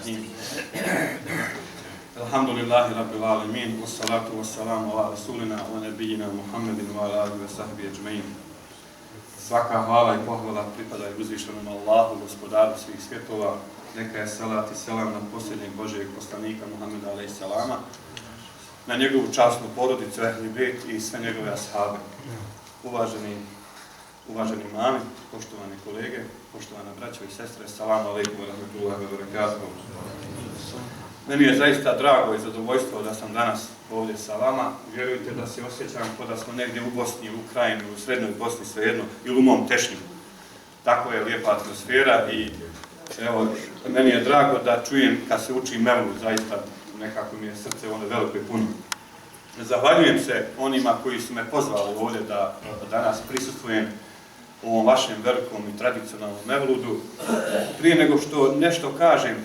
Bismillahirrahmanirrahim. Alhamdulillahi rabbil alamin, wassalatu wassalamu ala rasulina wa nabiyina Muhammedin wa ala alihi wa sahbihi ajma'in. Svaka hvala i pohvala pripada i uzvišenom Allahu, gospodaru svih svjetova. Neka je salat i selam na posljednjeg Božijeg poslanika Muhammeda alejhi selama, na njegovu časnu porodicu Ehli Bejt i sve njegove ashabe. Uvaženi mami, poštovani kolege, poštovana braćo i sestre, salamu alejkum wa rahmetullahi wa barakatuh. Meni je zaista drago i zadovoljstvo da sam danas ovdje sa vama. Vjerujte da se osjećam kao da smo negdje u Bosni, u Krajini, u Srednjoj Bosni, svejedno, ili u mom Tešnju. Tako je lijepa atmosfera i evo, meni je drago da čujem kad se uči Mevlud, zaista nekako mi je srce ono veliko i puno. Zahvaljujem se onima koji su me pozvali ovdje da danas prisustvujem u ovom vašem velikom i tradicionalnom Mevludu. Prije nego što nešto kažem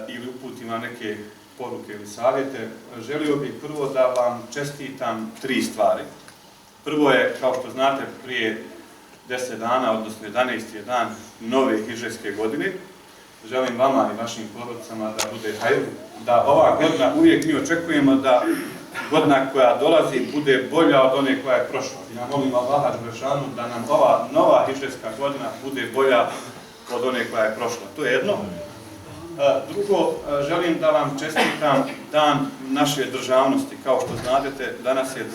ili uputim vam neke poruke ili savjete, želio bih prvo da vam čestitam 3 stvari. Prvo je, kao što znate, prije 10 dana, odnosno 11. je dan nove hidžretske godine. Želim vama i vašim porodicama da bude hajr, da ova godina, uvijek mi očekujemo da godina koja dolazi bude bolja od one koja je prošla. Ja molim Allaha dželešanu da nam ova nova hidžretska godina bude bolja od one koja je prošla. To je jedno. Drugo, želim da vam čestitam dan naše državnosti. Kao što znate, danas je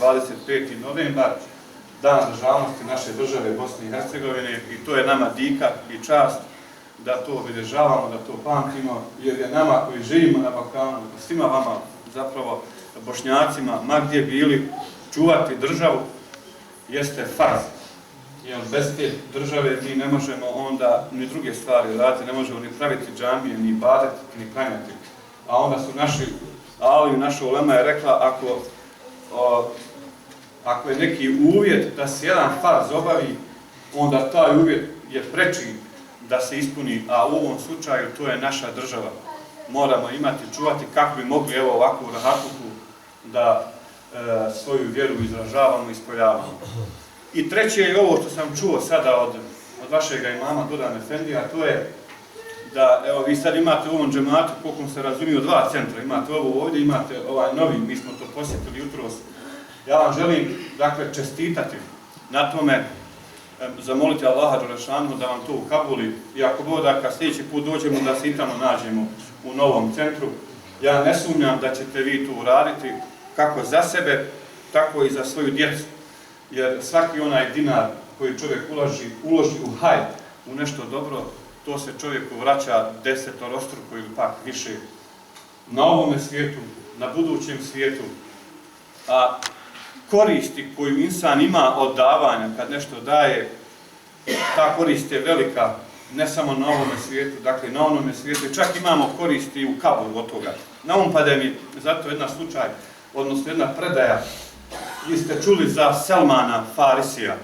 25. novembar, dan državnosti naše države Bosne i Hercegovine i to je nama dika i čast da to obilježavamo, da to pamtimo, jer je nama koji živimo na Balkanu, svima vama, zapravo Bošnjacima, ma gdje bili, čuvati državu jeste farz. Jer bez te države mi ne možemo onda ni druge stvari raditi, ne možemo ni praviti džamije, ni badeti, ni klanjati. A onda su naša ulema je rekla, ako je neki uvjet da se jedan farz obavi, onda taj uvjet je preči da se ispuni, a u ovom slučaju to je naša država. Moramo imati, čuvati kako bi mogli evo ovakvu rahatluku da svoju vjeru izražavamo i ispoljavamo. I treće je ovo što sam čuo sada od vašeg imama Duran Efendija, a to je da, evo, vi sad imate u ovom džematu, koliko se razumiju, 2 centra. Imate ovo ovdje, imate ovaj novi, mi smo to posjetili jutros. Ja vam želim, dakle, čestitati na tome, zamoliti Allaha dželešanu da vam to ukabuli. I ako Bog da, kad sljedeći put dođemo da se i tamo nađemo u novom centru, ja ne sumnjam da ćete vi to uraditi kako za sebe, tako i za svoju djecu. Jer svaki onaj dinar koji čovjek uloži u hajr, u nešto dobro, to se čovjeku vraća 10-struko ili pak više na ovome svijetu, na budućem svijetu. A koristi koju insan ima od davanja, kad nešto daje, ta korist je velika, ne samo na ovome svijetu, dakle na onome svijetu. Čak imamo koristi u kaburu od toga. Na ovom pade mi zato jedna slučaj, odnosno jedna predaja. Vi ste čuli za Selmana Farisija,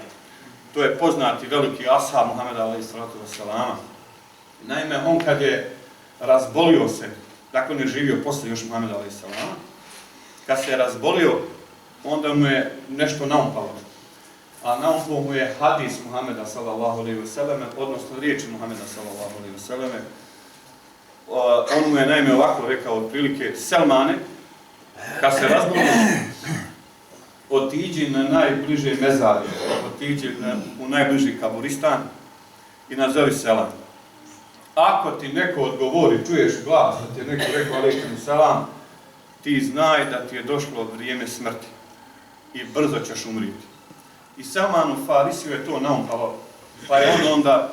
to je poznati veliki ashab Muhameda alejhi selama. Naime, on kad je razbolio se, dakle on je živio poslije još Muhameda alejhi selama, kad se je razbolio, onda mu je nešto naumpalo. A naumpalo mu je hadis Muhameda sallallahu alejhi ve selleme, odnosno riječi Muhameda sallallahu alejhi ve selleme. On mu je naime ovako rekao otprilike: Selmane, kad se razbolio, otiđi na najbliže mezarje, otiđi u najbliži kaburistan i nazovi selam. Ako ti neko odgovori, čuješ glas da ti je neko rekao alejkum selam, ti znaj da ti je došlo vrijeme smrti i brzo ćeš umriti. I Selmanu Farisiju je to naumpalo, pa je on onda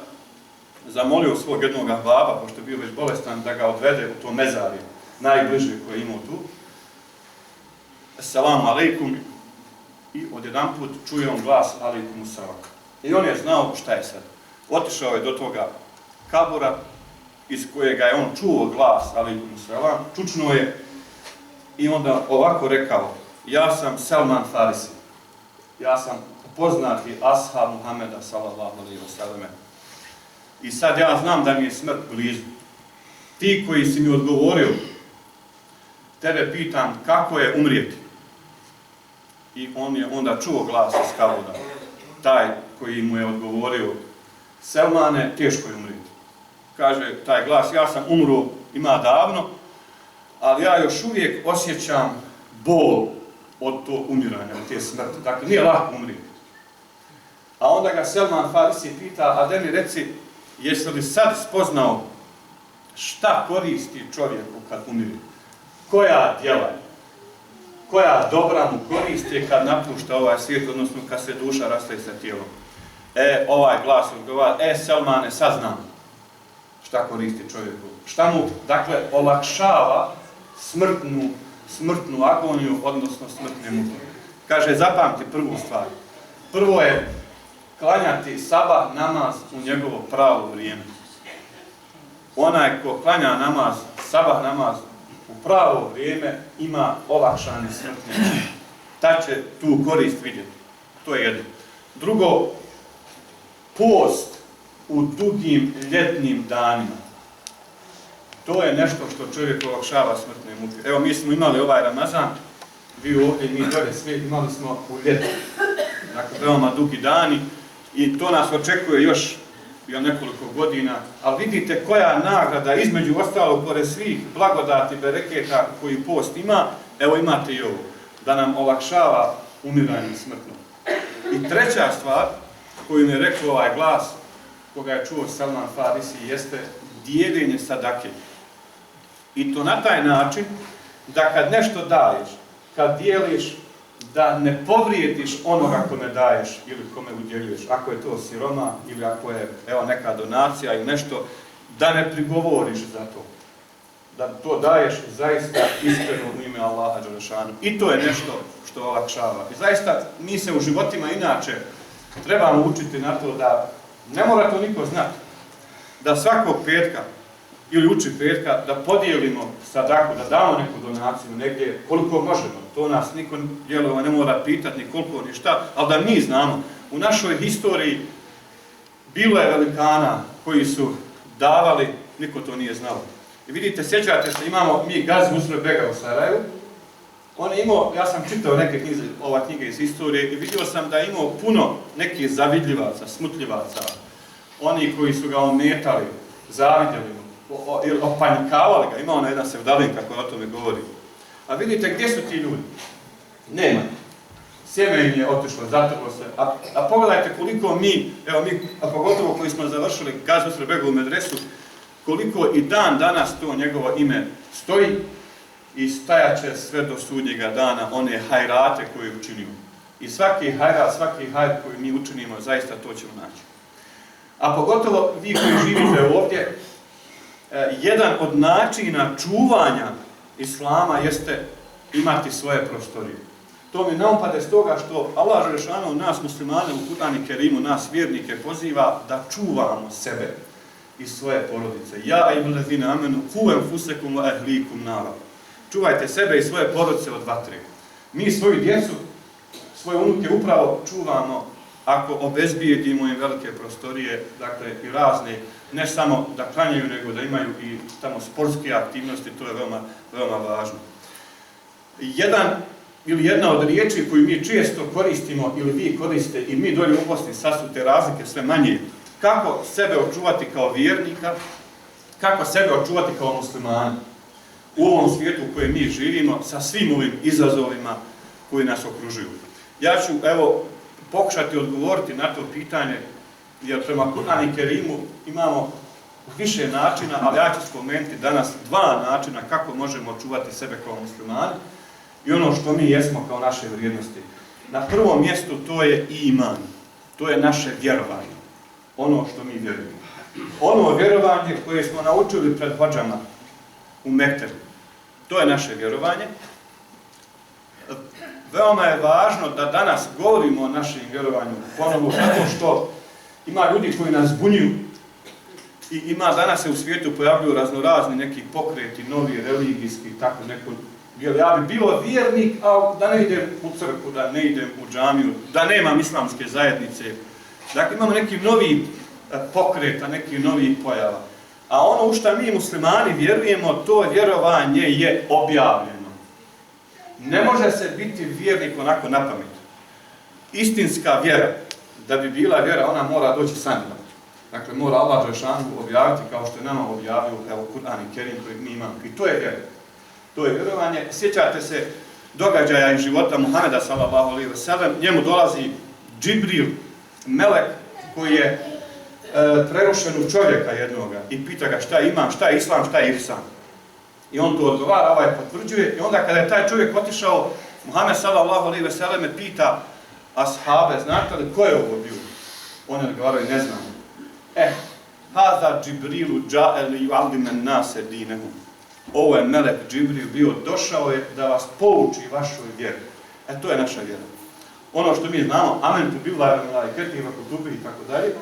zamolio svog jednog baba, pošto je bio već bolestan, da ga odvede u to mezarje, najbliže koje je imao tu. Assalamu alejkum. I odjedanput čuje on glas alejkum selam. I on je znao šta je sad. Otišao je do toga kabura iz kojega je on čuo glas alejkum selam, čučnuo je i onda ovako rekao: ja sam Selman Farisi. Ja sam poznati ashab Muhameda sallallahu alejhi ve selleme. I sad ja znam da mi je smrt blizu. Ti koji si mi odgovorio, tebe pitam kako je umrijeti. I on je onda čuo glas iz kabura. Taj koji mu je odgovorio: Selmane, teško je umrijeti. Kaže taj glas: ja sam umro ima davno, ali ja još uvijek osjećam bol od tog umiranja, od te smrti. Dakle, nije lako umriti. A onda ga Selman Farisi pita, a da mi reci, jesi li sad spoznao šta koristi čovjeku kad umire? Koja djela, koja dobra mu koristi kad napušta ovaj svijet, odnosno kad se duša rastaje sa tijelom? Ovaj glas odgovara, Selmane, sad znam šta koristi čovjeku. Šta mu, dakle, olakšava smrtnu agoniju, odnosno smrtne muke. Kaže, zapamti prvu stvar. Prvo je klanjati sabah namaz u njegovo pravo vrijeme. Onaj ko klanja namaz, sabah namaz u pravo vrijeme ima olakšane smrtne muke. Ta će tu korist vidjeti. To je jedno. Drugo, post u dugim ljetnim danima. To je nešto što čovjek olakšava smrtne muke. Evo, mi smo imali ovaj Ramazan, vi ovdje, mi dolje, svi imali smo u ljetu. Dakle, veoma dugi dani i to nas očekuje još nekoliko godina, ali vidite koja nagrada između ostalog pored svih blagodati bereketa koji post ima, evo imate i ovo, da nam olakšava umiranje smrtno. I treća stvar koju mi je rekao ovaj glas, koga je čuo Selman Farisi, jeste dijeljenje sadake. I to na taj način da kad nešto daješ, kad dijeliš, da ne povrijediš onoga kome daješ ili kome udjeljuješ. Ako je to siroma ili ako je neka donacija ili nešto, da ne prigovoriš za to. Da to daješ zaista iskreno u ime Allaha dželešanu. I to je nešto što olakšava. I zaista mi se u životima inače trebamo učiti na to da ne mora to niko znati. Da svakog petka ili uči petka da podijelimo sadaku, da damo neku donaciju negdje koliko možemo. To nas niko djelova ne mora pitati ni koliko ni šta, ali da mi znamo. U našoj historiji bilo je velikana koji su davali, niko to nije znao. I vidite, sjećate se, imamo mi Gazi Usre Bega u Sarajevu. On je imao, ja sam čitao neke knjige iz historije i vidio sam da je imao puno nekih zavidljivaca, smutljivaca. Oni koji su ga ometali, zavidjeli mu, ili opanjkavali ga, ima ona jedna sevdalin kako o tome govori. A vidite, gdje su ti ljudi? Nema. Sjeme im je otišlo, zatrlo se. A pogledajte koliko mi, a pogotovo koji smo završili Gazi Usre Bega u medresu, koliko i dan danas to njegovo ime stoji i stajat će sve do sudnjega dana one hajrate koje učinimo. I svaki hajrat, svaki hajr koji mi učinimo, zaista to ćemo naći. A pogotovo vi koji živite ovdje, jedan od načina čuvanja islama jeste imati svoje prostorije. To mi naumpade s toga što Allah dželešanu nas muslimane u Kur'anu Kerimu, nas vjernike poziva da čuvamo sebe i svoje porodice. Ja eyyuhellezina amenu qu anfusakum wa ahlikum nara. Čuvajte sebe i svoje porodice od vatre. Mi svoju djecu, svoje unuke upravo čuvamo ako obezbijedimo im velike prostorije, dakle i razne, ne samo da klanjaju, nego da imaju i tamo sportske aktivnosti, to je veoma važno. Jedna od riječi koju mi često koristimo ili vi koriste i mi dolje u Bosni, sad su te razlike sve manje, kako sebe očuvati kao vjernika, kako sebe očuvati kao muslimana u ovom svijetu u kojem mi živimo, sa svim ovim izazovima koji nas okružuju. Ja ću, pokušati odgovoriti na to pitanje, jer prema Kur'anu Kerimu imamo više načina, ali ja ću spomenuti danas dva načina kako možemo očuvati sebe kao muslimani i ono što mi jesmo kao naše vrijednosti. Na prvom mjestu to je iman, to je naše vjerovanje, ono što mi vjerujemo. Ono vjerovanje koje smo naučili pred hodžama u Mektebu, to je naše vjerovanje. Veoma je važno da danas govorimo o našem vjerovanju ponovo, zato što ima ljudi koji nas zbunjuju i ima danas se u svijetu pojavljuju raznorazni neki pokreti, novi, religijski, tako neko. Ja bi bilo vjernik, a da ne idem u crkvu, da ne idem u džamiju, da nemam islamske zajednice. Dakle, imamo neki novi pokreta, neki novi pojava. A ono u što mi muslimani vjerujemo, to vjerovanje je objavljeno. Ne može se biti vjernik onako napamet. Istinska vjera, da bi bila vjera, ona mora doći sa njima. Dakle, mora Allah Đelešanu objaviti kao što je nama objavio, evo, Kur'an i Kerim koji mi imamo. I to je vjera. To je vjerovanje. Sjećate se događaja iz života Muhameda sallallahu alejhi ve sellem, njemu dolazi Džibril, melek koji je prerušen u čovjeka jednoga i pita ga šta ima, šta je islam, šta je ihsan. I on to odgovara, ovaj potvrđuje i onda kada je taj čovjek otišao, Muhammed sallallahu alejhi ve sellem pita ashabe, znate li ko je ovo bio? Oni odgovaraju, ne znamo. Haza Džibrilu dža'e li yu'allimen nase dinehum. Ovo je melek Džibril bio, došao je da vas pouči vašoj vjeri. To je naša vjera. Ono što mi znamo, amen tu billahi wa malaikatihi wa kutubihi i tako dalje,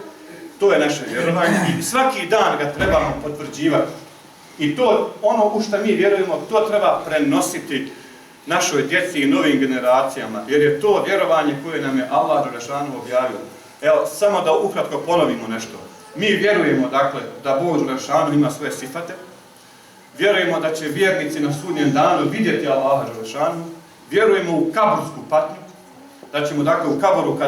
to je naše vjerovanje i svaki dan ga trebamo potvrđivati. I to, ono u što mi vjerujemo, to treba prenositi našoj djeci i novim generacijama, jer je to vjerovanje koje nam je Allah Đelešanu objavio. Evo, samo da ukratko ponovimo nešto. Mi vjerujemo, dakle, da Bog Đelešanu ima svoje sifate, vjerujemo da će vjernici na sudnjem danu vidjeti Allaha Đelešanu, vjerujemo u kabursku patnju, da ćemo, dakle, u kaboru,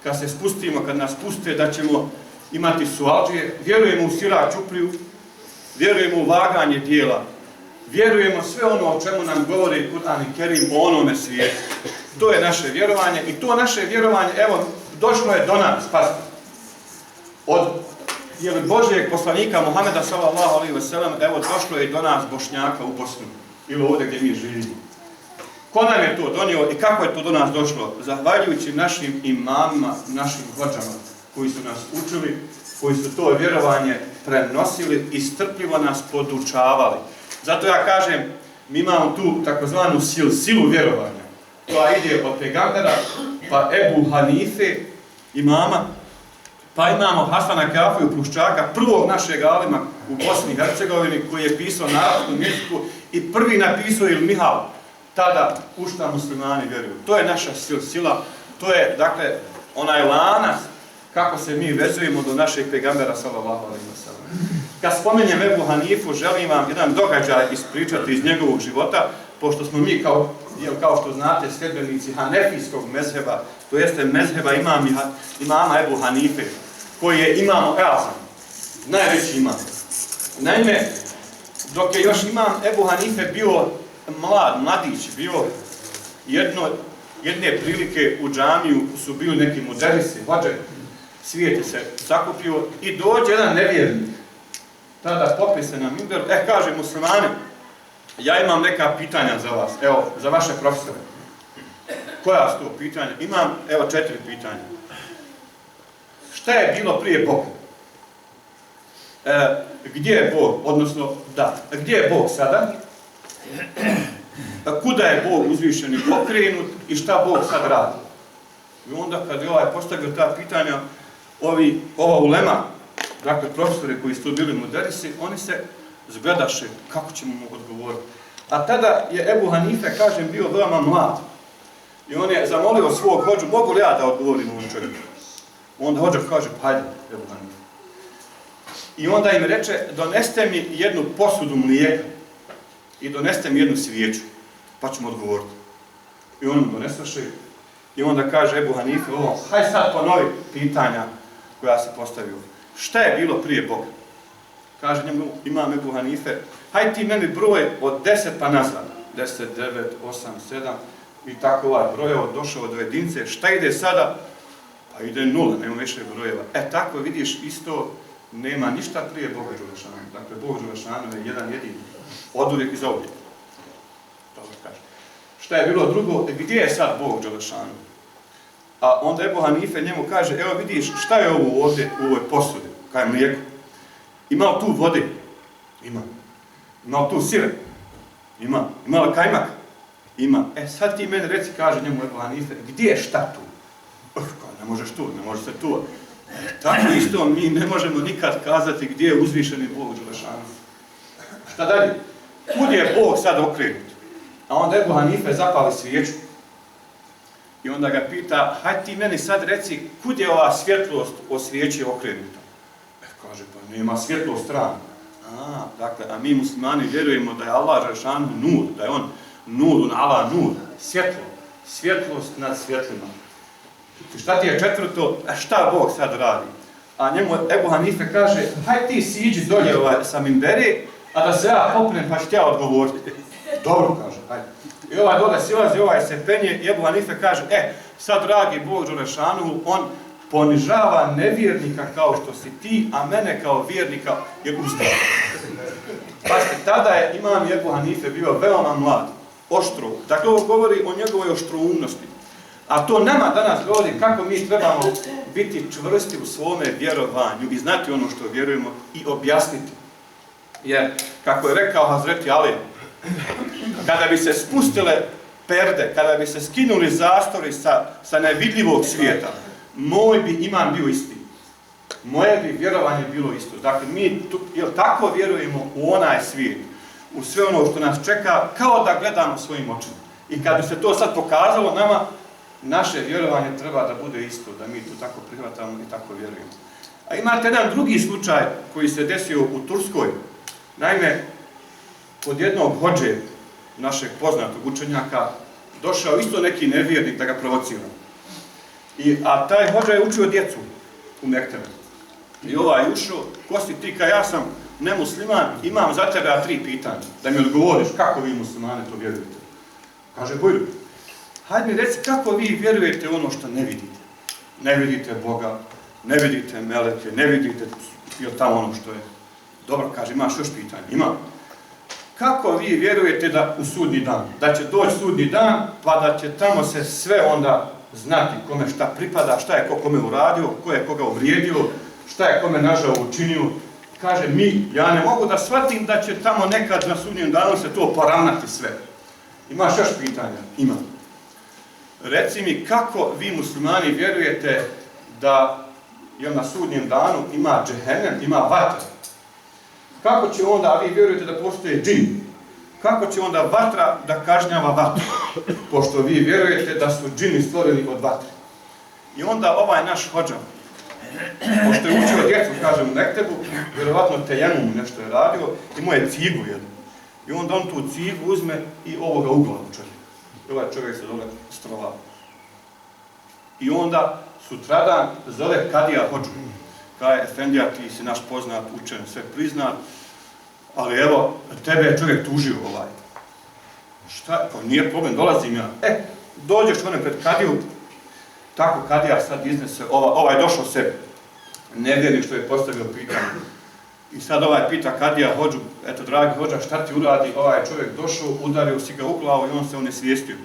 kad se spustimo, kad nas puste, da ćemo imati sualdžije, vjerujemo u sirat čupriju, vjerujemo u vaganje dijela, vjerujemo sve ono o čemu nam govori Kur'an i Kerim o onome svijetu. To je naše vjerovanje i to naše vjerovanje, evo, došlo je do nas, pazite, od Božijeg poslanika Muhameda sallallahu alejhi ve sellem, evo, došlo je i do nas Bošnjaka u Bosnu, ili ovdje gdje mi živimo. Ko nam je to donio i kako je to do nas došlo? Zahvaljujući našim imamima, našim vođama koji su nas učili, koji su to vjerovanje prenosili i strpljivo nas podučavali. Zato ja kažem, mi imamo tu takozvanu silu vjerovanja, koja ide od pegambera, pa Ebu Hanife, imama, pa imamo Hasana Kafiju Pruščaka, prvog našeg alima u Bosni i Hercegovini, koji je pisao na arapskom jeziku i prvi napisao Il Mihal, tada u šta muslimani vjeruju. To je naša sila, to je, dakle, onaj lanac kako se mi vezujemo do našeg pegambera sallallahu alejhi ve sellem. Kad spomenjem Ebu Hanifu, želim vam jedan događaj ispričati iz njegovog života, pošto smo mi, kao što znate, sljedbenici hanefijskog mezheba, to jeste mezheba imama Ebu Hanife, koji je imam Azam, najveći imam. Naime, dok je još imam Ebu Hanife bio mladić, bio jedne prilike u džamiju su bili neki muderisi, hođe, svijet je se sakupio i dođe jedan nevjernik. Tada popne se na minberu, kaže muslimani, ja imam neka pitanja za vas, evo, za vaše profesore. Koja su to pitanja? Imam, evo, 4 pitanja. Šta je bilo prije Boga? Gdje je Bog, odnosno, gdje je Bog sada? Kuda je Bog uzvišeni pokrenut i šta Bog sad radi? I onda kad je postavio ta pitanja, ova ulema, dakle profesori koji su bili muderisi, oni se zgledaše kako ćemo mu odgovoriti. A tada je Ebu Hanife, kažem, bio veoma mlad. I on je zamolio svog hođu, mogu li ja da odgovorim ovom čovjeku? Onda hođa kaže, pa hajde, Ebu Hanife. I onda im reče, doneste mi jednu posudu mlijeka i doneste mi jednu svijeću, pa ćemo odgovoriti. I on mu donesaše i onda kaže Ebu Hanife, hajde sad ponovi pitanja koja se postavio. Šta je bilo prije Boga? Kaže njemu imam Ebu Hanife, hajde ti meni broj od 10 pa nazad. 10, 9, 8, 7 i tako broj došao do jedinice. Šta ide sada? Pa ide 0, nema više brojeva. Tako vidiš isto, nema ništa prije Boga Đelešanu. Dakle, Bog Đelešanu je jedan jedini. Oduvijek i zauvijek. Dobro kaže. Šta je bilo drugo? Gdje je sad Bog Đelešanu? A onda Ebu Hanife njemu kaže, evo vidiš, šta je ovo ovdje u ovoj posudi? Kaj mlijeko? Ima li tu vode? Ima. Ima li tu sire? Ima. Ima li kajmak? Ima. Sad ti meni reci, kaže njemu Ebu Hanife, gdje je šta tu? Ne možeš tu, ne može se tu. Tako isto mi ne možemo nikad kazati gdje je uzvišeni Bog Đelešanu. Šta dalje? Kud je Bog sad okrenut? A onda Ebu Hanife zapali svijeću. I onda ga pita, hajde ti meni sad reci, kud je ova svjetlost od svijeće okrenuta? Kaže, pa nema svjetlost strana. Dakle, a mi muslimani vjerujemo da je Allah Đelešanu nur, da je on nurun ala nur, svjetlo, svjetlost nad svjetlima. I šta ti je četvrto, šta Bog sad radi? a njemu Ebu Hanife kaže, haj ti siđi dolje sa minbere, a da se ja popnem pa ću ti ja odgovoriti. Dobro, kaže, hajde. I ovaj dole silazi, ovaj se penje, i Ebu Hanife kaže, sad dragi Bog Đelešanu, on ponižava nevjernika kao što si ti, a mene kao vjernika je uzdao. Pazite, tada je imam Ebu Hanife bio veoma mlad, oštro. Dakle, ovo govori o njegovoj oštroumnosti. A to nama danas govori kako mi trebamo biti čvrsti u svome vjerovanju i znati ono što vjerujemo i objasniti. Jer, kako je rekao Hazreti Ali, kada bi se spustile perde, kada bi se skinuli zastori sa nevidljivog svijeta, moj bi iman bio isti. Moje bi vjerovanje bilo isto. Dakle, mi tako vjerujemo u onaj svijet, u sve ono što nas čeka, kao da gledamo svojim očima. I kad bi se to sad pokazalo nama, naše vjerovanje treba da bude isto, da mi to tako prihvatamo i tako vjerujemo. A imate jedan drugi slučaj koji se desio u Turskoj. Naime, kod jednog hodže, našeg poznatog učenjaka, došao isto neki nevjernik da ga provocira. A taj hodža je učio djecu u Mektebu. I ovaj ušao, ko si ti, ka ja sam nemusliman, imam za tebe 3 pitanja, da mi odgovoriš kako vi muslimane to vjerujete. Kaže, bujru, hajde mi reci kako vi vjerujete ono što ne vidite. Ne vidite Boga, ne vidite meleke, ne vidite tamo ono što je. Dobro, kaže, imaš još pitanje? Imam. Kako vi vjerujete da u sudnji dan, da će doći sudnji dan, pa da će tamo se sve onda znati kome šta pripada, šta je ko kome uradio, ko je koga uvrijedio, šta je kome nažao učinio. Kaže, ja ne mogu da shvatim da će tamo nekad na sudnjem danu se to poravnati sve. Imaš još pitanja? Imam. Reci mi kako vi muslimani vjerujete da na sudnjem danu ima džehennem, ima vatra. Kako će onda, vi vjerujete da postoje džin? Kako će onda vatra da kažnjava vatru? Pošto vi vjerujete da su džini stvoreni od vatre. I onda ovaj naš hodža, pošto je učio djecu, kažem, u Mektebu, vjerovatno tejemum nešto je radio, imao je cigu jednu. I onda on tu cigu uzme i ovoga uglavu čovjek. I ovaj čovjek se dole strova. I onda sutradan zove kadija hodžu. Kaže, efendija, ti si naš poznat, učen, sve priznat, ali evo, tebe je čovjek tužio ovaj. Šta? Pa nije problem, dolazim ja. Dođeš onem pred kadiju, tako kadija sad iznese, ovaj došao sebi. Nevjernik što je postavio pitanje. I sad ovaj pita kadija hodžu, eto, dragi hodža, šta ti uradi? Ovaj čovjek došao, udario si ga u glavu i on se onesvijestio.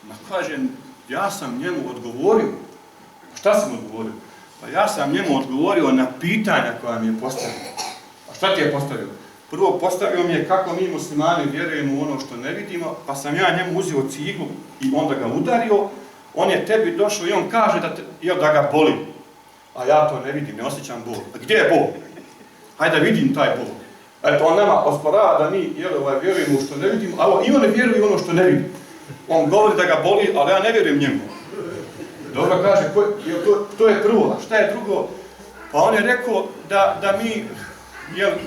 Ma kažem, ja sam njemu odgovorio. Šta sam odgovorio? Pa ja sam njemu odgovorio na pitanja koja mi je postavio. A šta ti je postavio? Prvo postavio mi je kako mi muslimani vjerujemo u ono što ne vidimo, pa sam ja njemu uzeo ciglu i onda ga udario. On je tebi došao i on kaže da ga boli. A ja to ne vidim, ne osjećam bol. A gdje je bol? Hajde da vidim taj bol. Eto, on nama osporava da mi vjerujemo u što ne vidimo, a i on ne vjeruje u ono što ne vidim. On govori da ga boli, ali ja ne vjerujem njemu. Dobro kaže, to je prvo, a šta je drugo? Pa on je rekao da mi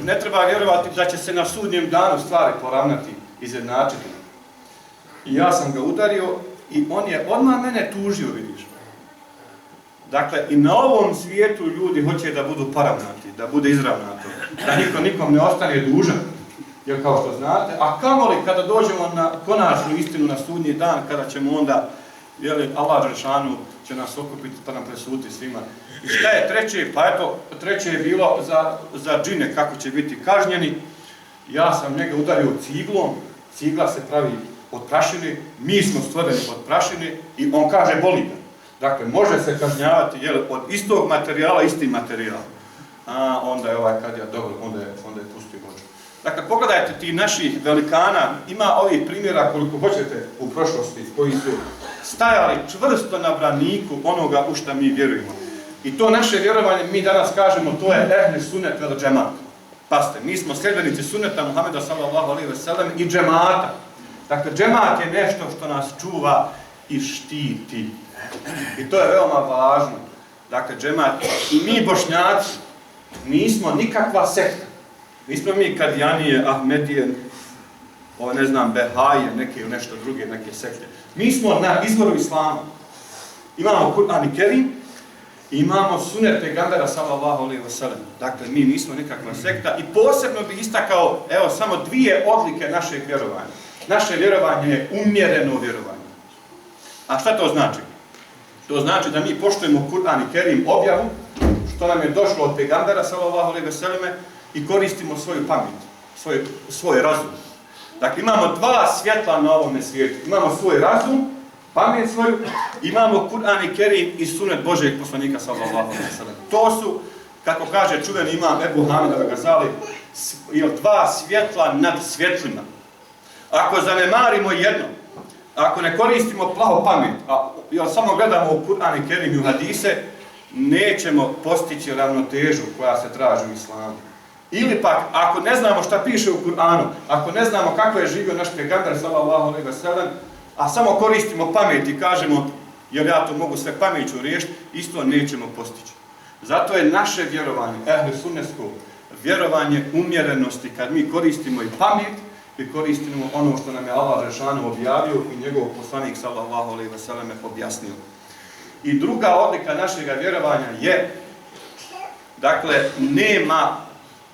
ne treba vjerovati da će se na sudnjem danu stvari poravnati, izjednačiti. I ja sam ga udario i on je odmah mene tužio, vidiš. Dakle, i na ovom svijetu ljudi hoće da budu poravnati, da bude izravnato, da niko nikom ne ostane dužan, jer kao što znate, a kamoli kada dođemo na konačnu istinu na sudnji dan, kada ćemo onda, Allah Đelešanu će nas okupiti pa nam presuditi svima. I šta je treće? Pa eto, treće je bilo za džine, kako će biti kažnjeni. Ja sam njega udario ciglom, cigla se pravi od prašine, mi smo stvoreni od prašine i on kaže boli ga. Dakle, može se kažnjavati od istog materijala, isti materijal. A onda je ovaj kadija, dobro, onda je pustio Božu. Dakle, pogledajte ti naših velikana, ima ovih primjera koliko hoćete u prošlosti, koji su stajali čvrsto na braniku onoga u šta mi vjerujemo. I to naše vjerovanje, mi danas kažemo, to je ehli sunnet vel džemat. Pazite, mi smo sljedbenici sunneta Muhameda sallallahu alejhi ve sellem i džemata. Dakle, džemat je nešto što nas čuva i štiti. I to je veoma važno. Dakle, džemat, i mi Bošnjaci nismo nikakva sekta. Nismo mi Kadijanije, Ahmedije, Behaje, neke nešto druge, neke sekte. Mi smo na izvoru islama. Imamo Kur'an i Kerim Imamo sunet pejgambera sallallahu alejhi ve sellem. Dakle, mi nismo nikakva sekta i posebno bih istakao, evo, samo dvije odlike našeg vjerovanja. Naše vjerovanje je umjereno vjerovanje. A šta to znači? To znači da mi poštujemo Kur'an i Kerim objavu, što nam je došlo od pejgambera sallallahu alejhi ve selleme, i koristimo svoju pamet, svoj razum. Dakle, imamo dva svjetla na ovome svijetu. Imamo svoj razum, pamet svoju, imamo Kur'an i Kerim i sunet Božjeg poslanika sallallahu alejhi ve sellem. To su, kako kaže čuveni imam Ebu Hamid al-Gazali, dva svjetla nad svjetlima. Ako zanemarimo jedno, ako ne koristimo plavo pamet, a samo gledamo u Kur'an i Kerim i u hadise, nećemo postići ravnotežu koja se traži u islamu. Ili pak, ako ne znamo šta piše u Kur'anu, ako ne znamo kako je živio naš pejgamber sallallahu alejhi ve sellem, a samo koristimo pamet i kažemo, jer ja to mogu sve pameću riješiti, isto nećemo postići. Zato je naše vjerovanje, ehli sunnetsko, vjerovanje umjerenosti, kad mi koristimo i pamet, i koristimo ono što nam je Allah dželešanu objavio i njegov poslanik sallallahu alejhi ve sellem objasnio. I druga odlika našeg vjerovanja je, dakle, nema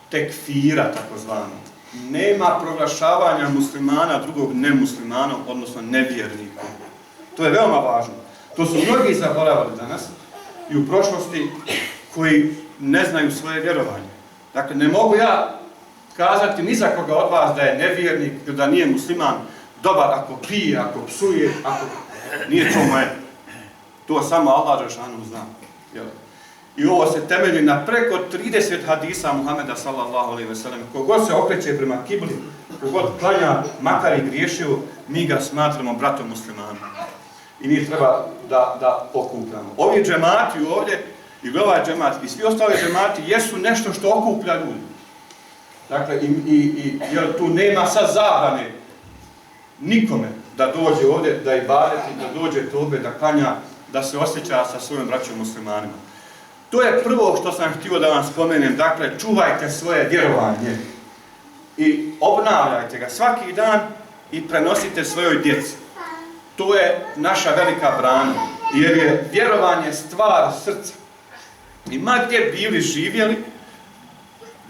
tekfira, takozvano. Nema proglašavanja muslimana drugog nemuslimanom, odnosno nevjernikom. To je veoma važno. To su mnogi zaboravili danas i u prošlosti koji ne znaju svoje vjerovanje. Dakle, ne mogu ja kazati ni za koga od vas da je nevjernik ili da nije musliman dobar ako pije, ako psuje, ako nije to moje. To samo Allah dželešanu zna. I ovo se temelji na preko 30 hadisa Muhameda sallallahu alejhi ve sellem. Kogod se okreće prema kibli, kogod klanja, makar i griješio, mi ga smatramo bratom muslimanom. I mi treba da okupljamo. Ovi džemati ovdje, i ovaj džemat, i svi ostali džemati jesu nešto što okuplja ljudi. Dakle, jer tu nema sad zabrane nikome da dođe ovdje, da ibadeti, da dođe tobe, da klanja, da se osjeća sa svojim braćom muslimanima. To je prvo što sam htio da vam spomenem. Dakle, čuvajte svoje vjerovanje i obnavljajte ga svaki dan i prenosite svojoj djeci. To je naša velika brana, jer je vjerovanje stvar srca. I ma gdje bili živjeli,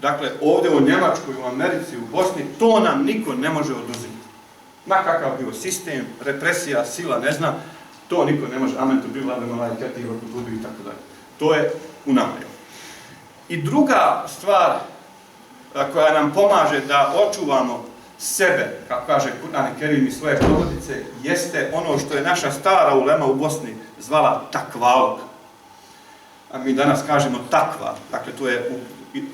dakle, ovdje u Njemačkoj, u Americi, u Bosni, to nam niko ne može oduzeti. Ma kakav bio sistem, represija, sila, ne znam, to niko ne može. Amen tu bila, malaikati, kutubi i tako dalje. To je u nama. I druga stvar koja nam pomaže da očuvamo sebe, kako kaže Kur'an i Kerim i svoje porodice, jeste ono što je naša stara ulema u Bosni zvala takvalog. A mi danas kažemo takva, dakle to je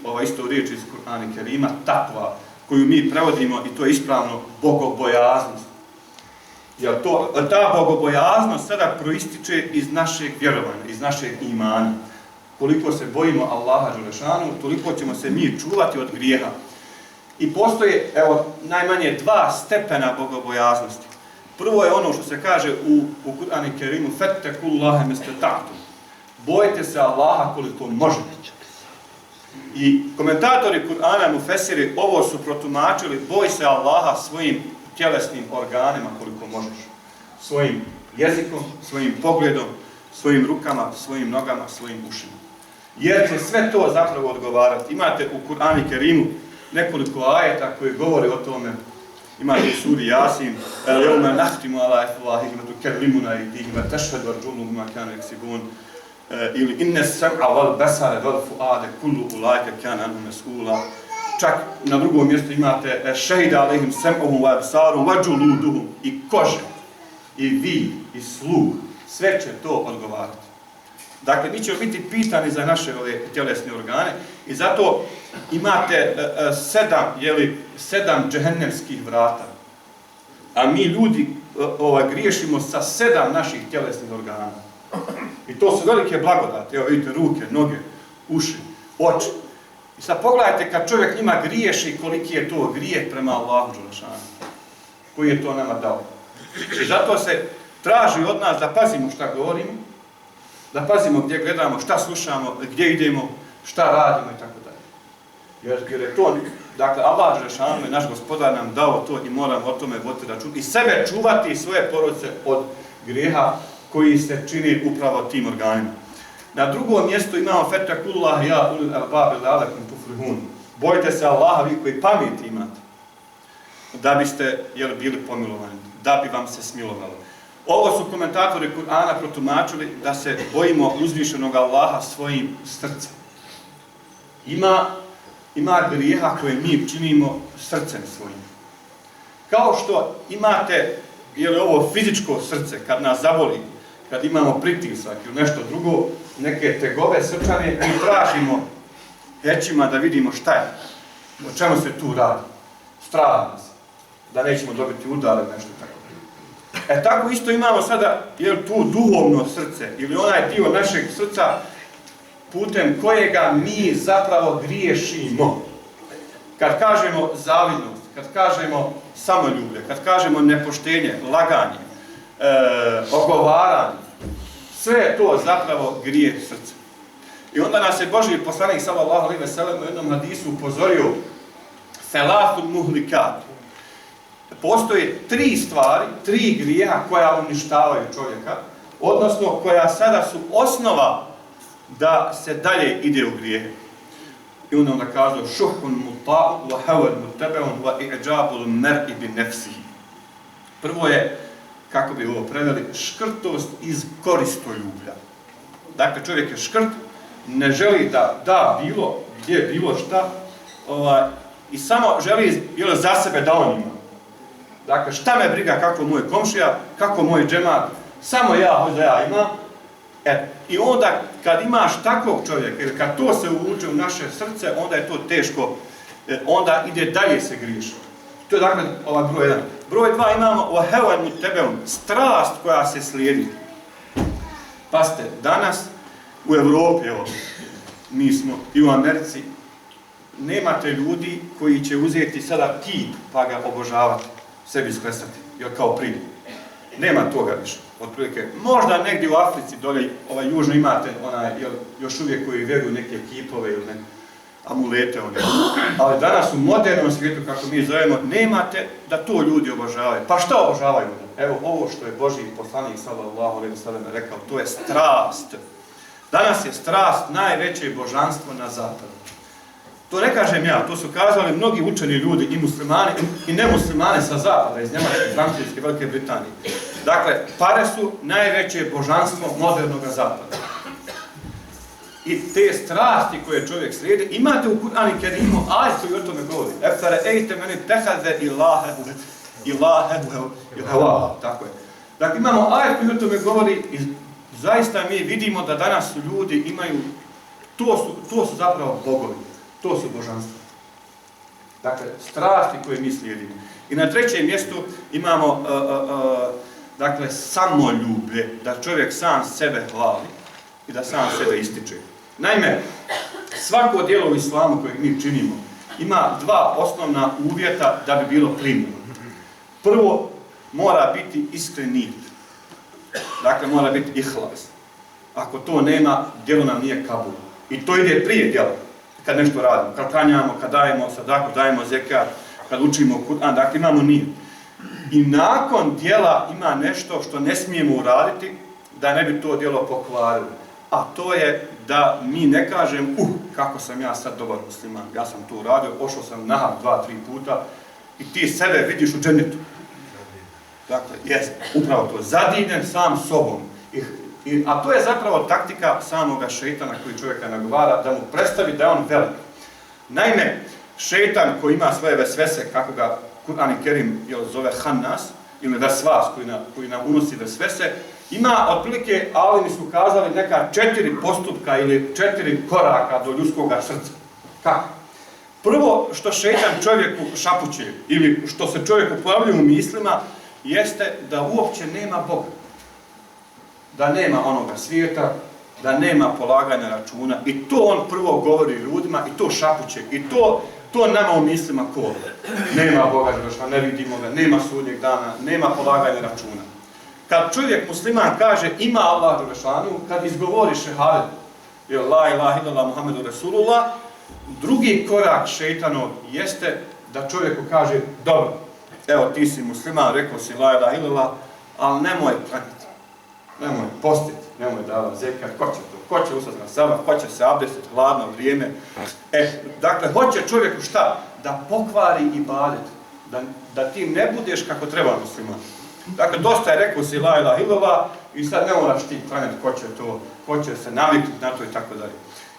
ova isto riječ iz Kur'ana i Kerima, takva, koju mi prevodimo, i to je ispravno, bogobojaznost. Jer ta bogobojaznost sada proističe iz našeg vjerovanja, iz našeg imana. Koliko se bojimo Allaha dželešanu, toliko ćemo se mi čuvati od grijeha. I postoje, evo, najmanje dva stepena bogobojaznosti. Prvo je ono što se kaže u Kur'anu i Kerimu, fettekullahe mestata'tum. Bojte se Allaha koliko možete. I komentatori Kur'ana, mufesiri, ovo su protumačili, boj se Allaha svojim tjelesnim organima koliko možeš. Svojim jezikom, svojim pogledom, svojim rukama, svojim nogama, svojim ušima. Jer će sve to zapravo odgovarati. Imate u Kur'anu i Kerimu nekoliko ajeta koji govore o tome. Imate u suri Jasin, الْيَوْمَ نَحْتِمُ عَلَى أَفْوَاهِهِمْ وَتُكَلِّمُنَا أَيْدِيهِمْ وَتَشْهَدُ أَرْجُلُهُمْ بِمَا كَانُوا يَكْسِبُونَ ili inne sam'a wal basara wal fu'ade kullu ulaika kana anhu mas'ula. Čak na drugom mjestu imate šehida alehim sam'uhum wa absaruhum wa juluduhum, i koža, i vid, i sluh, sve će to odgovarati. Dakle, mi ćemo biti pitani za naše tjelesne organe i zato imate 7 džehennemskih vrata. A mi ljudi griješimo sa 7 naših tjelesnih organa. I to su velike blagodati. Evo vidite, ruke, noge, uši, oči. I sad pogledajte kad čovjek njima griješi, koliki je to grijeh prema Allahu dželešanu, koji je to nama dao. I zato se traži od nas da pazimo šta govorimo, da pazimo gdje gledamo, šta slušamo, gdje idemo, šta radimo i tako dalje. Jer je to, dakle, Allah dželešanu je naš gospodar nam dao to i moramo o tome voditi račun i sebe čuvati i svoje porodice od grijeha koji se čini upravo tim organima. Na drugom mjestu imamo fetakullah ja ulil albab la'allakum tuflihun. Bojite se Allaha vi koji pameti imate, da biste bili pomilovani, da bi vam se smilovalo. Ovo su komentatori Kur'ana protumačili da se bojimo uzvišenog Allaha svojim srcem. Ima grijeha koje mi činimo srcem svojim. Kao što imate ovo fizičko srce, kad nas zaboli, kad imamo pritisak ili nešto drugo, neke tegobe srčane, mi tražimo hećima da vidimo šta je, o čemu se tu radi. Strah nas, da nećemo dobiti udar ili nešto tako. Tako isto imamo sada tu duhovno srce ili onaj dio našeg srca putem kojega mi zapravo griješimo. Kad kažemo zavidnost, kad kažemo samoljublje, kad kažemo nepoštenje, laganje, ogovaranje, sve je to zapravo grijeh srca. I onda nas je Božji poslanik sallallahu alejhi ve sellem u jednom hadisu upozorio Selafun muhlikat. Postoje 3 stvari, 3 grijeha koja uništavaju čovjeka, odnosno koja sada su osnova da se dalje ide u grijehe. I onda kazao šuhun muta'u wa hawan muttabi'un wa i'jabul mar'i bi nafsihi. Prvo je, kako bi ovo preveli, škrtost iz koristoljublja. Dakle, čovjek je škrt, ne želi da da bilo gdje, bilo šta, i samo želi za sebe da on ima. Dakle, šta me briga kako moj komšija, kako moj džemat, samo ja hoću da ja imam. I onda kad imaš takvog čovjeka, ili kad to se uvuče u naše srce, onda je to teško, onda ide dalje se griješi. To je dakle broj 1. Broj 2 imamo وَهَوَنْ مُتَّبَعُنْ, strast koja se slijedi. Pazite, danas u Evropi, mi smo i u Americi, nemate ljudi koji će uzeti sada kip pa ga obožavati, sebi sklesati, kao prije. Nema toga više, otprilike. Možda negdje u Africi, dolje, južno imate još uvijek koji vjeruju neke kipove ili amulete, ali danas u modernom svijetu, kako mi zovemo, nemate da to ljudi obožavaju. Pa šta obožavaju? Evo, ovo što je Božji poslanik sallallahu alejhi ve sellem rekao, to je strast. Danas je strast najveće božanstvo na zapadu. To ne kažem ja, to su kazali mnogi učeni ljudi, i muslimani, i nemuslimani sa zapada, iz Njemačke, Francuske, Velike Britanije. Dakle, pare su najveće božanstvo modernog zapada. I te strasti koje čovjek slijedi, imate u Kur'anu Kerimu ajet koji o tome govori. Efere'ejte meni tehade ilahehu hawa. Tako je. Dakle, imamo ajet koji o tome govori i zaista mi vidimo da danas ljudi imaju, to su zapravo bogovi, to su božanstva. Dakle, strasti koje mi slijedimo. I na trećem mjestu imamo dakle, samoljublje, da čovjek sam sebe hvali i da sam sebe ističe. Naime, svako djelo u islamu kojeg mi činimo ima 2 osnovna uvjeta da bi bilo primljeno. Prvo, mora biti iskren nijet. Dakle, mora biti ihlas. Ako to nema, djelo nam nije kabul. I to ide prije djela, kad nešto radimo, kad klanjamo, kad dajemo sadaku, dajemo zekat, kad učimo Kur'an, dakle imamo nijet. I nakon djela ima nešto što ne smijemo uraditi da ne bi to djelo pokvarilo. A to je da mi ne kažem, kako sam ja sad dobar musliman, ja sam to uradio, ošao sam na 2-3 puta i ti sebe vidiš u džennetu. Dakle, jest, upravo to, zadivljen sam sobom. A to je zapravo taktika samoga šejtana koji čovjeka nagovara, da mu predstavi da je on velik. Naime, šejtan koji ima svoje vesvese, kako ga Kur'an Kerim zove Hannas, ili vesvas koji nam unosi vesvese, ima otprilike, alimi su kazali, neka 4 postupka ili 4 koraka do ljudskoga srca. Kako? Prvo što šejtan čovjeku šapuće, ili što se čovjeku pojavljuje u mislima, jeste da uopće nema Boga. Da nema onoga svijeta, da nema polaganja računa. I to on prvo govori ljudima i to šapuće. I to nama u mislima kola. Nema Boga, ne vidimo ga, nema sudnjeg dana, nema polaganja računa. Kad čovjek musliman kaže ima Allah Đelešanu, kad izgovori šehadet, la ilaha illallah Muhammedu Rasulullah, drugi korak šejtanov jeste da čovjeku kaže, dobro, evo ti si musliman, rekao si la ilaha illallah, ali nemoj pratiti, nemoj postiti, nemoj davati zekat, ko će to? hoće ustati na sabah, hoće se abdestiti, hladno vrijeme. Dakle, hoće čovjeku šta? Da pokvari ibadet, da ti ne budeš kako treba musliman. Dakle, dosta je rekao si la ilaha illallah i sad ne moraš ti klanjati, ko će se naviknuti na to i tako dalje.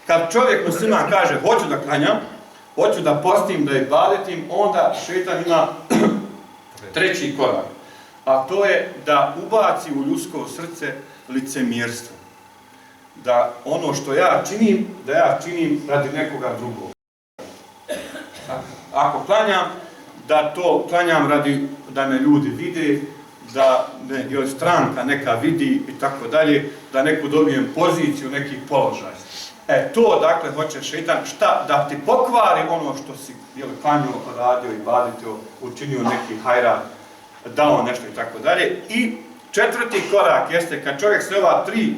Kad čovjek musliman kaže hoću da klanjam, hoću da postim, da ibadetim, onda šejtan ima treći korak. A to je da ubaci u ljudsko srce licemjerstvo. Da ono što ja činim, da ja činim radi nekoga drugog. Ako klanjam, da to klanjam radi da me ljudi vide, da me stranka neka vidi i tako dalje, da neku dobijem poziciju, neki položaj. To dakle hoće šejtan, šta? Da ti pokvari ono što si klanjao, radio i baditio, učinio neki hajrat, dao nešto i tako dalje. I četvrti korak jeste kad čovjek se ova tri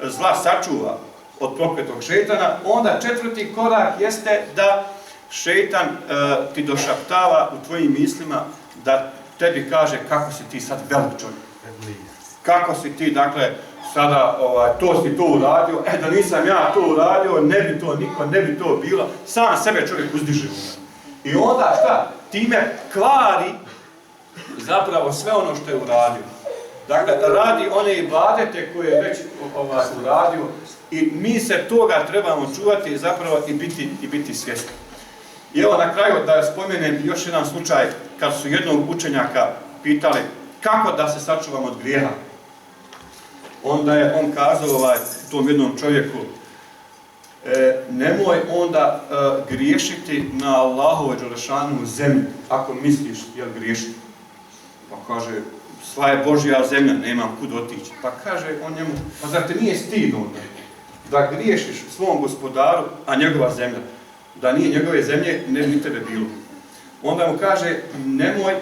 zla sačuva od prokletog šejtana, onda četvrti korak jeste da šejtan ti došaptava u tvojim mislima, da tebi kaže kako si ti sad velik čovjek. Kako si ti, dakle, sada to si to uradio, da nisam ja to uradio, ne bi to niko, ne bi to bilo, sam sebe čovjek uzdiže. I onda šta? Time kvari zapravo sve ono što je uradio. Dakle, radi one ibadete koje je već uradio i mi se toga trebamo čuvati zapravo i biti svjesni. I evo na kraju da spomenem još jedan slučaj kad su jednog učenjaka pitali kako da se sačuvamo od grijeha. Onda je on kazao tom jednom čovjeku nemoj onda griješiti na Allahove dželešanu zemlju, ako misliš jel griješiti. Pa kaže, sva je Božja zemlja, nemam kud otići. Pa kaže on njemu, pa zar te nije stid onda da griješiš svom gospodaru, a njegova zemlja? Da nije njegove zemlje, ne bi tebe bilo. Onda mu kaže, nemoj,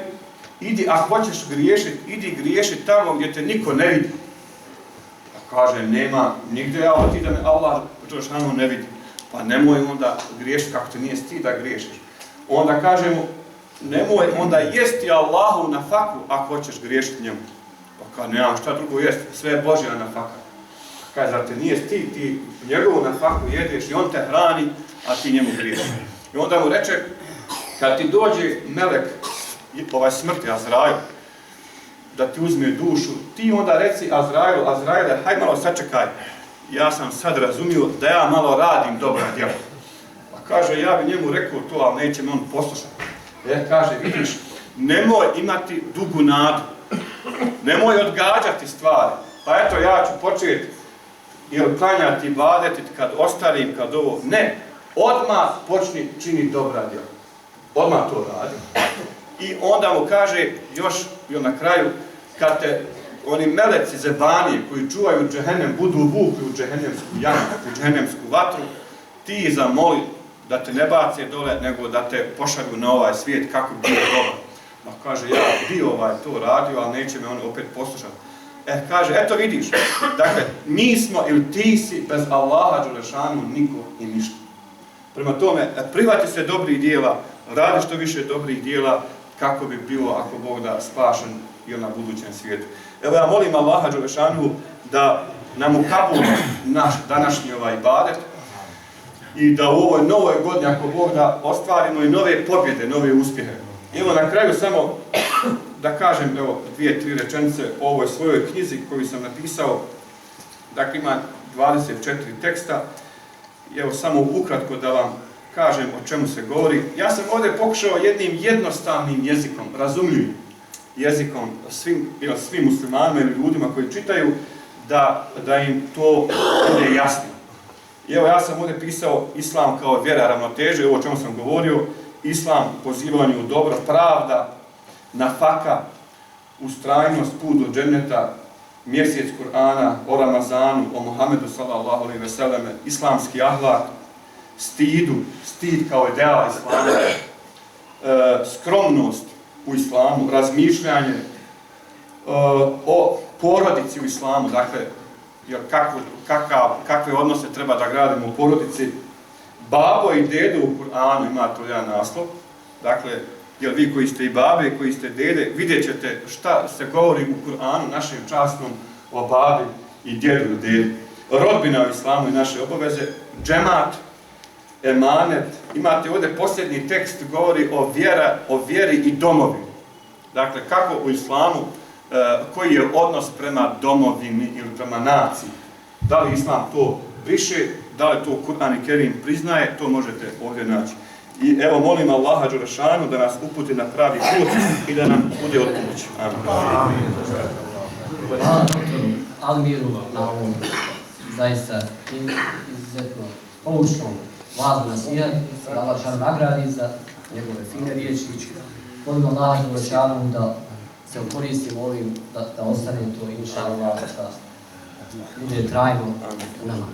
idi, ako hoćeš griješiti, idi griješiti tamo gdje te niko ne vidi. Pa kaže, nema, nigdje ja ti da me Allah dželešanu ne vidi. Pa nemoj onda griješiti kako te nije stid da griješiš. Onda kaže mu, nemoj onda jesti Allahu na faku ako hoćeš griješiti njemu. Pa kaže, nemam šta drugo jesti, sve je Božja na faka. Kaže, zar te nije stid, ti njegovu na faku jedeš i on te hrani, a ti njemu griješiš. I onda mu reče, kad ti dođe melek, smrti, Azrail, da ti uzme dušu, ti onda reci Azraile, haj malo sačekaj, ja sam sad razumio da ja malo radim dobra djela. Pa kaže, ja bi njemu rekao to, ali neće me on poslušati. Kaže, vidiš, nemoj imati dugu nadu, nemoj odgađati stvari. Pa eto, ja ću početi klanjati, ibadeti, kad ostarim, kad ovo. Ne, odmah počni činiti dobra djela. Odmah to radi. I onda mu kaže, još na kraju, kad te oni meleci zebanije koji čuvaju džehennem budu vukli u džehennemsku jamu, u džehennemsku vatru, ti zamoli da te ne bace dole, nego da te pošalju na ovaj svijet kako bi bio dobar. Pa kaže, ja bi to radio, ali neće me on opet poslušati. Kaže, eto vidiš, dakle, mi smo ili ti si bez Allaha dželešanu niko i ništa. Prema tome, prihvati se dobrih dijela, radi što više dobrih dijela, kako bi bilo, ako Bog da, spašen i na budućem svijetu. Evo ja molim Allaha dželešanu da nam ukabuli naš današnji ibadet i da u ovoj novoj godini, ako Bog da, ostvarimo i nove pobjede, nove uspjehe. Evo na kraju samo da kažem, evo, 2-3 rečenice o ovoj svojoj knjizi koju sam napisao. Dakle, ima 24 teksta. Evo, samo ukratko da vam kažem o čemu se govori. Ja sam ovdje pokušao jednim jednostavnim jezikom, razumljivim jezikom svim muslimanima ili ljudima koji čitaju, da im to bude jasno. Evo, ja sam ovdje pisao Islam kao vjera ravnoteže, ovo o čemu sam govorio, Islam pozivanju u dobro, pravda, nafaka, ustrajnost, put do dženneta, mjesec Kur'ana, o Ramazanu, o Muhammedu sallallahu alejhi ve selleme, islamski ahlak, stid kao ideal islama, skromnost u islamu, razmišljanje o porodici u islamu, dakle, kakve odnose treba da gradimo u porodici. Babo i dedo u Kur'anu ima to jedan naslov, dakle, jer vi koji ste i babe i koji ste dede, vidjet ćete šta se govori u Kur'anu našem časnom o babi i djedu i dedi. rodbina u islamu i naše obaveze, džemat, emanet. Imate ovdje posljednji tekst, govori o vjeri i domovi. Dakle, kako u islamu, koji je odnos prema domovini ili prema naciji. Da li islam to briše, da li to Kur'an i Kerim priznaje, to možete ovdje naći. I evo, molim Allaha Đelešanu da nas uputi na pravi put i da nam bude od pomoći. Amin. Hvala doktoru Almiru na ovom zaista izuzetno poučnom vazu na svijet, da Allah Đelešanu nagradi za njegove fine riječi. Molim Allaha Đelešanu da se koristimo ovim, da ostane to inša Allah, da bude trajno u nama.